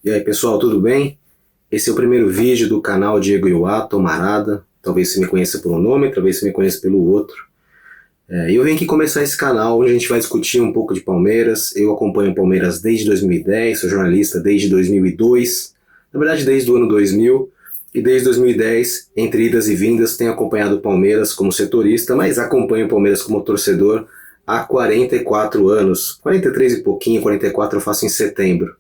E aí pessoal, tudo bem? Esse é o primeiro vídeo do canal Diego Iuá, Tomarada. Talvez você me conheça por um nome, talvez você me conheça pelo outro. E eu vim aqui começar esse canal onde a gente vai discutir um pouco de Palmeiras. Eu acompanho o Palmeiras desde 2010, sou jornalista desde 2002, na verdade desde o ano 2000. E desde 2010, entre idas e vindas, tenho acompanhado o Palmeiras como setorista, mas acompanho o Palmeiras como torcedor há 44 anos. 43 e pouquinho, 44 eu faço em setembro.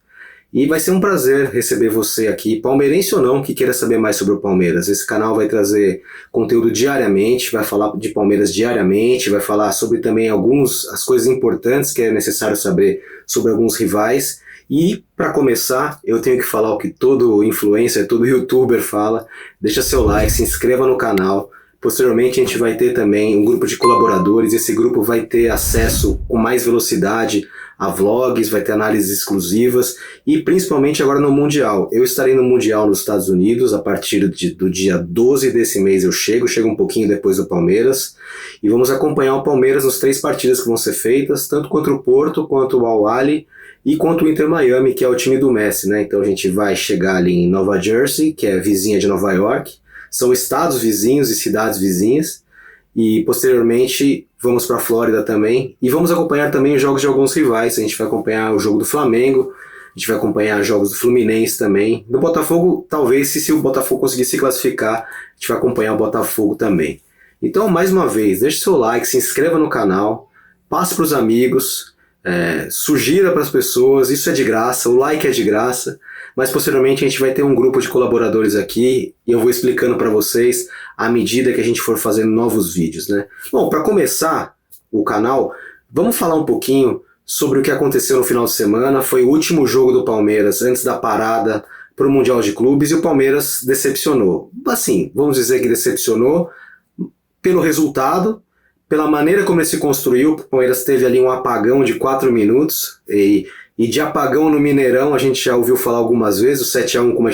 E vai ser um prazer receber você aqui, palmeirense ou não, que queira saber mais sobre o Palmeiras. Esse canal vai trazer conteúdo diariamente, vai falar de Palmeiras diariamente, vai falar sobre também as coisas importantes que é necessário saber sobre alguns rivais. E, para começar, eu tenho que falar o que todo influencer, todo youtuber fala. Deixa seu like, se inscreva no canal. Posteriormente a gente vai ter também um grupo de colaboradores. Esse grupo vai ter acesso com mais velocidade a vlogs, vai ter análises exclusivas e principalmente agora no Mundial. Eu estarei no Mundial nos Estados Unidos a partir do dia 12 desse mês eu chego um pouquinho depois do Palmeiras e vamos acompanhar o Palmeiras nas 3 partidas que vão ser feitas, tanto contra o Porto, quanto o Al-Ahly e contra o Inter Miami, que é o time do Messi, né? Então a gente vai chegar ali em Nova Jersey, que é vizinha de Nova York, são estados vizinhos e cidades vizinhas. E posteriormente vamos para a Flórida também e vamos acompanhar também os jogos de alguns rivais. A gente vai acompanhar o jogo do Flamengo, a gente vai acompanhar os jogos do Fluminense também. Do Botafogo, talvez, se o Botafogo conseguir se classificar, a gente vai acompanhar o Botafogo também. Então, mais uma vez, deixe seu like, se inscreva no canal, passe para os amigos, sugira para as pessoas, isso é de graça, o like é de graça. Mas posteriormente a gente vai ter um grupo de colaboradores aqui e eu vou explicando para vocês à medida que a gente for fazendo novos vídeos, né? Bom, para começar o canal, vamos falar um pouquinho sobre o que aconteceu no final de semana. Foi o último jogo do Palmeiras antes da parada para o Mundial de Clubes e o Palmeiras decepcionou. Assim, vamos dizer que decepcionou pelo resultado, pela maneira como ele se construiu. O Palmeiras teve ali um apagão de 4 minutos e de apagão no Mineirão a gente já ouviu falar algumas vezes. O 7-1, como a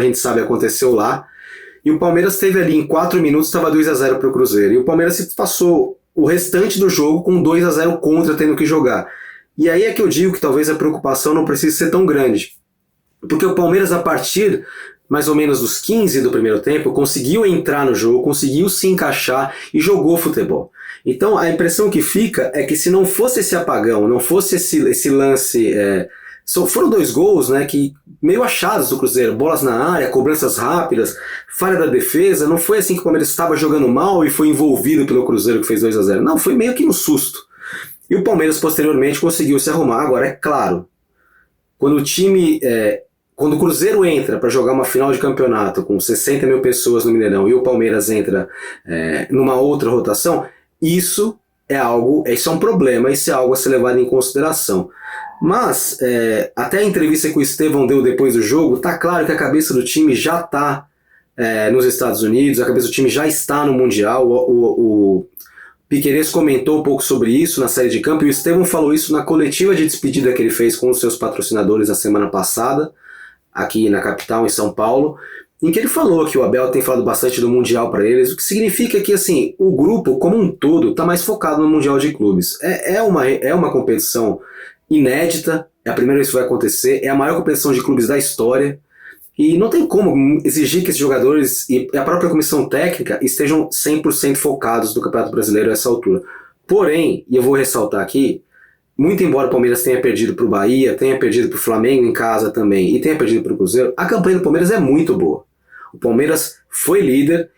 gente sabe, aconteceu lá. E o Palmeiras teve ali em 4 minutos, estava 2-0 para o Cruzeiro. E o Palmeiras se passou o restante do jogo com 2-0 contra, tendo que jogar. E aí é que eu digo que talvez a preocupação não precise ser tão grande. Porque o Palmeiras, a partir mais ou menos dos 15 do primeiro tempo, conseguiu entrar no jogo, conseguiu se encaixar e jogou futebol. Então a impressão que fica é que se não fosse esse apagão, não fosse esse lance, foram 2 gols, né, que meio achados do Cruzeiro, bolas na área, cobranças rápidas, falha da defesa, não foi assim que o Palmeiras estava jogando mal e foi envolvido pelo Cruzeiro que fez 2-0, não, foi meio que no susto. E o Palmeiras posteriormente conseguiu se arrumar. Agora é claro, quando o Cruzeiro entra para jogar uma final de campeonato com 60 mil pessoas no Mineirão e o Palmeiras entra numa outra rotação, isso é um problema, isso é algo a ser levado em consideração. Mas, até a entrevista que o Estevão deu depois do jogo, tá claro que a cabeça do time já está nos Estados Unidos, a cabeça do time já está no Mundial. O Piquerez comentou um pouco sobre isso na saída de campo e o Estevão falou isso na coletiva de despedida que ele fez com os seus patrocinadores na semana passada, aqui na capital, em São Paulo, em que ele falou que o Abel tem falado bastante do Mundial para eles, o que significa que assim, o grupo como um todo está mais focado no Mundial de Clubes. É uma competição inédita, é a primeira vez que vai acontecer, é a maior competição de clubes da história, e não tem como exigir que esses jogadores e a própria comissão técnica estejam 100% focados no Campeonato Brasileiro a essa altura. Porém, e eu vou ressaltar aqui, muito embora o Palmeiras tenha perdido para o Bahia, tenha perdido para o Flamengo em casa também e tenha perdido para o Cruzeiro, a campanha do Palmeiras é muito boa. O Palmeiras foi líder,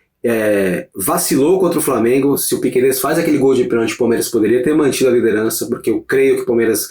vacilou contra o Flamengo. Se o Piquerez faz aquele gol de pênalti, o Palmeiras poderia ter mantido a liderança, porque eu creio que o Palmeiras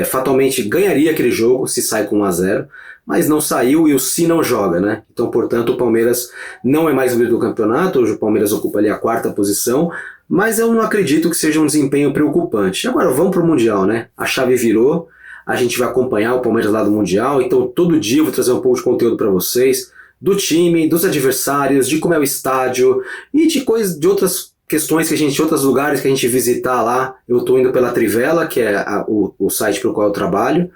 fatalmente ganharia aquele jogo se sai com 1-0, mas não saiu e o Si não joga, né? Então, portanto, o Palmeiras não é mais o líder do campeonato. Hoje o Palmeiras ocupa ali a 4ª posição, mas eu não acredito que seja um desempenho preocupante. Agora vamos para o Mundial, né? A chave virou, a gente vai acompanhar o Palmeiras lá do Mundial, então todo dia eu vou trazer um pouco de conteúdo para vocês, do time, dos adversários, de como é o estádio e de outras questões de outros lugares que a gente visitar lá. Eu estou indo pela Trivela, que é o site pelo qual eu trabalho.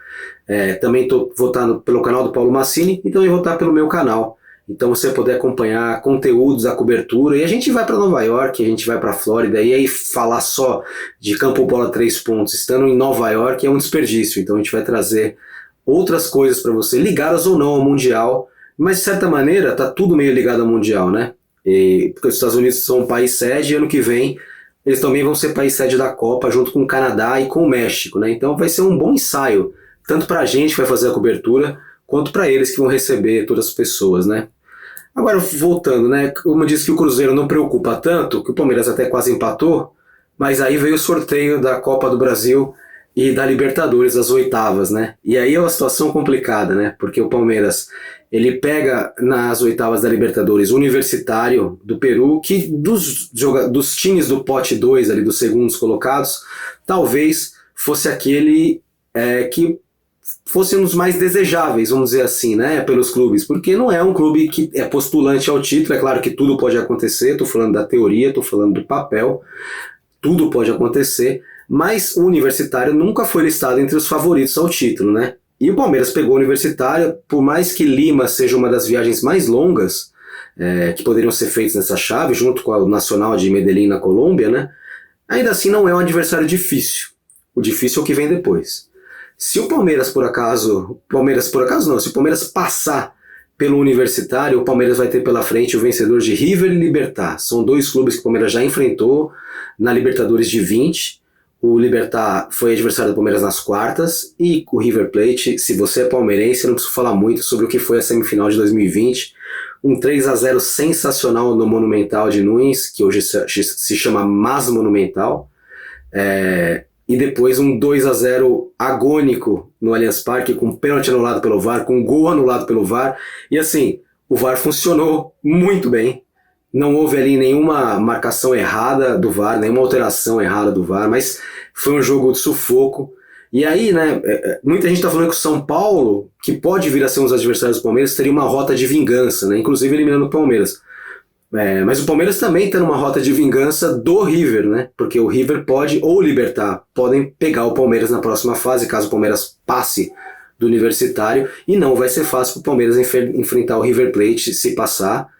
Também vou estar pelo canal do Paulo Massini e também vou estar pelo meu canal. Então você poder acompanhar conteúdos da cobertura. E a gente vai para Nova York, a gente vai para a Flórida, e aí falar só de campo bola 3 pontos estando em Nova York é um desperdício. Então a gente vai trazer outras coisas para você, ligadas ou não ao Mundial, mas de certa maneira tá tudo meio ligado ao Mundial, né? Porque os Estados Unidos são um país sede e ano que vem eles também vão ser país sede da Copa junto com o Canadá e com o México, né? Então vai ser um bom ensaio, tanto para a gente que vai fazer a cobertura, quanto para eles que vão receber todas as pessoas, né? Agora, voltando, né? Como eu disse que o Cruzeiro não preocupa tanto, que o Palmeiras até quase empatou, mas aí veio o sorteio da Copa do Brasil e da Libertadores, as oitavas, né? E aí é uma situação complicada, né? Porque o Palmeiras, ele pega nas oitavas da Libertadores o Universitário do Peru, que dos times do pote 2 ali, dos segundos colocados, talvez fosse aquele que fosse um dos mais desejáveis, vamos dizer assim, né, pelos clubes, porque não é um clube que é postulante ao título, é claro que tudo pode acontecer, estou falando da teoria, estou falando do papel, tudo pode acontecer, mas o Universitário nunca foi listado entre os favoritos ao título, né? E o Palmeiras pegou o Universitário, por mais que Lima seja uma das viagens mais longas que poderiam ser feitas nessa chave, junto com o Nacional de Medellín na Colômbia, né? Ainda assim não é um adversário difícil. O difícil é o que vem depois. Se o Palmeiras por acaso não, se o Palmeiras passar pelo Universitário, o Palmeiras vai ter pela frente o vencedor de River e Libertad. São dois clubes que o Palmeiras já enfrentou na Libertadores de 20. O Libertad foi adversário do Palmeiras nas quartas e o River Plate, se você é palmeirense, eu não preciso falar muito sobre o que foi a semifinal de 2020. Um 3-0 sensacional no Monumental de Nunes, que hoje se chama Mas Monumental. E depois um 2-0 agônico no Allianz Parque, com pênalti anulado pelo VAR, com gol anulado pelo VAR. E assim, o VAR funcionou muito bem. Não houve ali nenhuma marcação errada do VAR, nenhuma alteração errada do VAR, mas foi um jogo de sufoco. E aí, né, muita gente está falando que o São Paulo, que pode vir a ser um dos adversários do Palmeiras, teria uma rota de vingança, né, inclusive eliminando o Palmeiras. Mas o Palmeiras também está numa rota de vingança do River, né, porque o River pode, ou o Libertad, podem pegar o Palmeiras na próxima fase, caso o Palmeiras passe do Universitário, e não vai ser fácil para o Palmeiras enfrentar o River Plate se passar.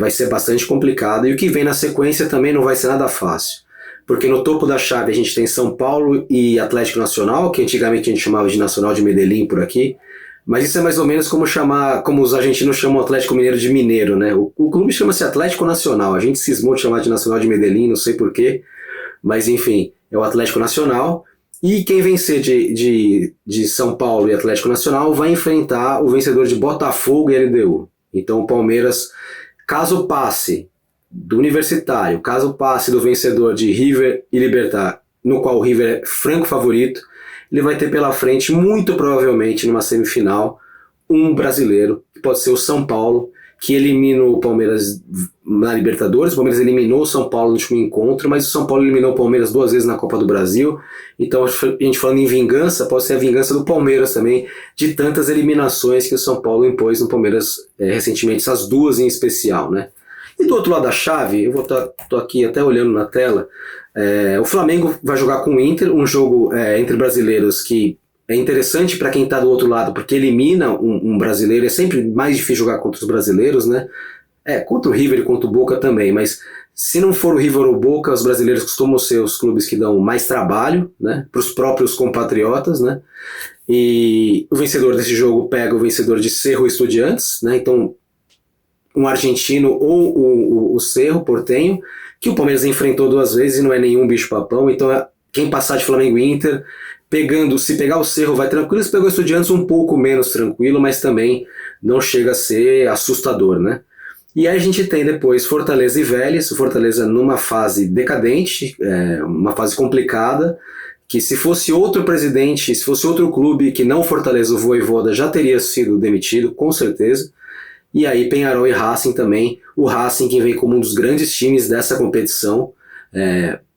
Vai ser bastante complicado, e o que vem na sequência também não vai ser nada fácil, porque no topo da chave a gente tem São Paulo e Atlético Nacional, que antigamente a gente chamava de Nacional de Medellín por aqui, mas isso é mais ou menos como os argentinos chamam o Atlético Mineiro de Mineiro, né? O clube chama-se Atlético Nacional, a gente cismou de chamar de Nacional de Medellín, não sei porquê, mas enfim, é o Atlético Nacional, e quem vencer de São Paulo e Atlético Nacional vai enfrentar o vencedor de Botafogo e LDU. Então o Palmeiras, caso passe do Universitário, caso passe do vencedor de River e Libertad, no qual o River é franco favorito, ele vai ter pela frente, muito provavelmente, numa semifinal, um brasileiro, que pode ser o São Paulo, que elimina o Palmeiras na Libertadores. O Palmeiras eliminou o São Paulo no último encontro, mas o São Paulo eliminou o Palmeiras 2 vezes na Copa do Brasil. Então, a gente falando em vingança, pode ser a vingança do Palmeiras também, de tantas eliminações que o São Paulo impôs no Palmeiras recentemente, essas duas em especial, né? E do outro lado da chave, eu tô aqui até olhando na tela, o Flamengo vai jogar com o Inter, um jogo entre brasileiros que é interessante para quem está do outro lado, porque elimina um brasileiro, é sempre mais difícil jogar contra os brasileiros, né? Contra o River e contra o Boca também, mas se não for o River ou o Boca, os brasileiros costumam ser os clubes que dão mais trabalho, né, para os próprios compatriotas, né? E o vencedor desse jogo pega o vencedor de Cerro Estudiantes, né? Então, um argentino ou o Cerro Porteño, que o Palmeiras enfrentou 2 vezes e não é nenhum bicho-papão. Então, quem passar de Flamengo e Inter, se pegar o Cerro vai tranquilo, se pegar o Estudiantes um pouco menos tranquilo, mas também não chega a ser assustador, né? E aí a gente tem depois Fortaleza e Vélez, o Fortaleza numa fase decadente, uma fase complicada, que se fosse outro presidente, se fosse outro clube que não Fortaleza, o Vojvoda já teria sido demitido, com certeza. E aí Peñarol e Racing também, o Racing que vem como um dos grandes times dessa competição,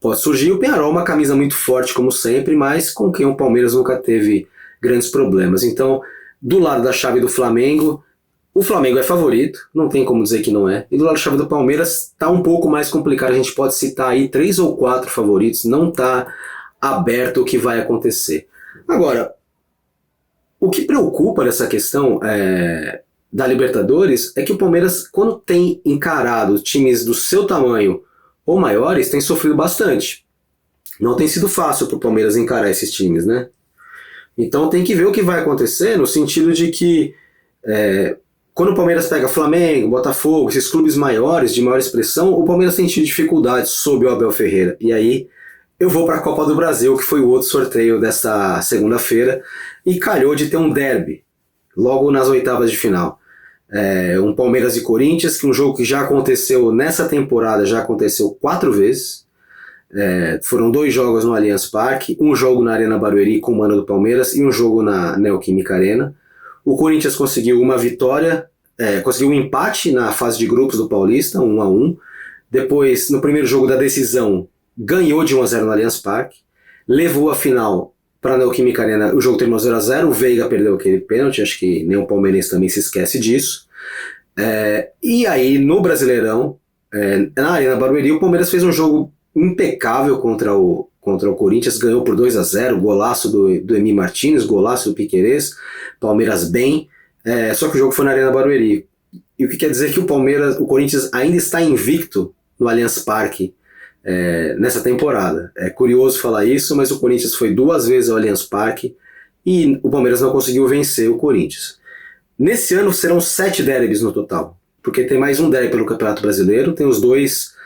pode surgir. O Peñarol uma camisa muito forte como sempre, mas com quem o Palmeiras nunca teve grandes problemas. Então, do lado da chave do Flamengo, o Flamengo é favorito, não tem como dizer que não é. E do lado da chave do Palmeiras está um pouco mais complicado, a gente pode citar aí 3 ou 4 favoritos, não está aberto o que vai acontecer. Agora, o que preocupa nessa questão da Libertadores é que o Palmeiras, quando tem encarado times do seu tamanho ou maiores, tem sofrido bastante. Não tem sido fácil para o Palmeiras encarar esses times, né? Então tem que ver o que vai acontecer, no sentido de que quando o Palmeiras pega Flamengo, Botafogo, esses clubes maiores, de maior expressão, o Palmeiras tem tido dificuldades sob o Abel Ferreira. E aí eu vou para a Copa do Brasil, que foi o outro sorteio desta segunda-feira, e calhou de ter um derby, logo nas oitavas de final. Um Palmeiras e Corinthians, que é um jogo que já aconteceu nessa temporada, já aconteceu 4 vezes. Foram 2 jogos no Allianz Parque, um jogo na Arena Barueri com o mano do Palmeiras e um jogo na Neoquímica Arena. O Corinthians conseguiu uma vitória, conseguiu um empate na fase de grupos do Paulista, 1-1. Depois, no primeiro jogo da decisão, ganhou de 1-0 no Allianz Parque. Levou a final para a Neoquímica Arena, o jogo terminou 0-0, o Veiga perdeu aquele pênalti, acho que nem o palmeirense também se esquece disso. E aí, no Brasileirão, na Arena Barueri, o Palmeiras fez um jogo impecável contra o Corinthians, ganhou por 2-0, golaço do Emi Martínez, golaço do Piquerez, Palmeiras bem, só que o jogo foi na Arena Barueri. E o que quer dizer que o Corinthians ainda está invicto no Allianz Parque nessa temporada. É curioso falar isso, mas o Corinthians foi 2 vezes ao Allianz Parque e o Palmeiras não conseguiu vencer o Corinthians. Nesse ano serão 7 derbys no total, porque tem mais um derby pelo Campeonato Brasileiro, tem os 2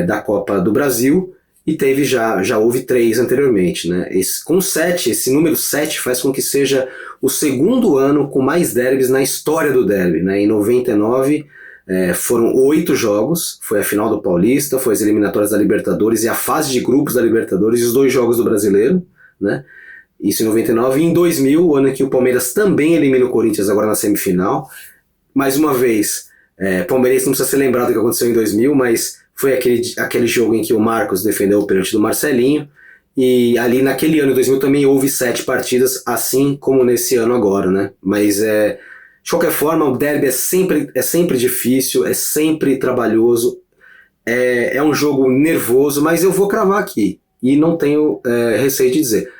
da Copa do Brasil e já houve 3 anteriormente, né? Com 7, esse número 7 faz com que seja o segundo ano com mais derbys na história do derby, né? Em 99 foram 8 jogos, foi a final do Paulista, foi as eliminatórias da Libertadores e a fase de grupos da Libertadores e os 2 jogos do Brasileiro, né? Isso em 99. E em 2000, o ano em que o Palmeiras também elimina o Corinthians agora na semifinal. Mais uma vez, palmeirense não precisa ser lembrado do que aconteceu em 2000, mas foi aquele jogo em que o Marcos defendeu o pênalti do Marcelinho, e ali naquele ano, em 2000, também houve 7 partidas, assim como nesse ano agora, né? Mas, de qualquer forma, o derby é sempre difícil, é sempre trabalhoso, é um jogo nervoso, mas eu vou cravar aqui, e não tenho receio de dizer.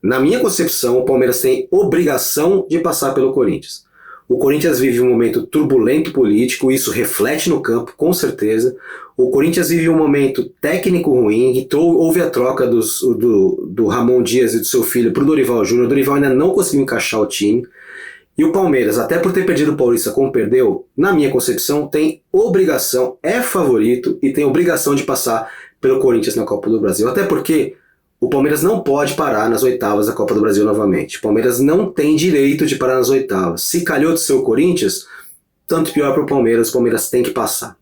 Na minha concepção, o Palmeiras tem obrigação de passar pelo Corinthians. O Corinthians vive um momento turbulento político, isso reflete no campo, com certeza. O Corinthians vive um momento técnico ruim, então houve a troca do Ramon Dias e do seu filho para o Dorival Júnior. O Dorival ainda não conseguiu encaixar o time. E o Palmeiras, até por ter perdido o Paulista como perdeu, na minha concepção, tem obrigação, é favorito e tem obrigação de passar pelo Corinthians na Copa do Brasil. Até porque o Palmeiras não pode parar nas oitavas da Copa do Brasil novamente. O Palmeiras não tem direito de parar nas oitavas. Se calhou de ser o Corinthians, tanto pior para o Palmeiras tem que passar.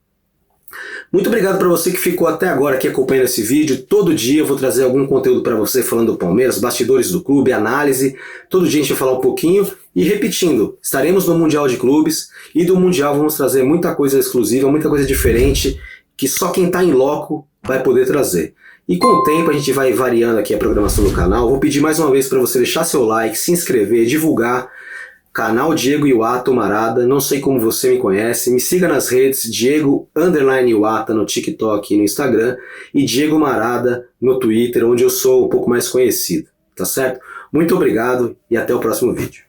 Muito obrigado para você que ficou até agora aqui acompanhando esse vídeo. Todo dia eu vou trazer algum conteúdo para você falando do Palmeiras, bastidores do clube, análise. Todo dia a gente vai falar um pouquinho. E repetindo, estaremos no Mundial de Clubes e do Mundial vamos trazer muita coisa exclusiva, muita coisa diferente que só quem está em loco vai poder trazer. E com o tempo a gente vai variando aqui a programação do canal. Vou pedir mais uma vez para você deixar seu like, se inscrever, divulgar. Canal Diego Iwata Marada, não sei como você me conhece, me siga nas redes Diego_Iwata no TikTok e no Instagram e Diego Marada no Twitter, onde eu sou um pouco mais conhecido, tá certo? Muito obrigado e até o próximo vídeo.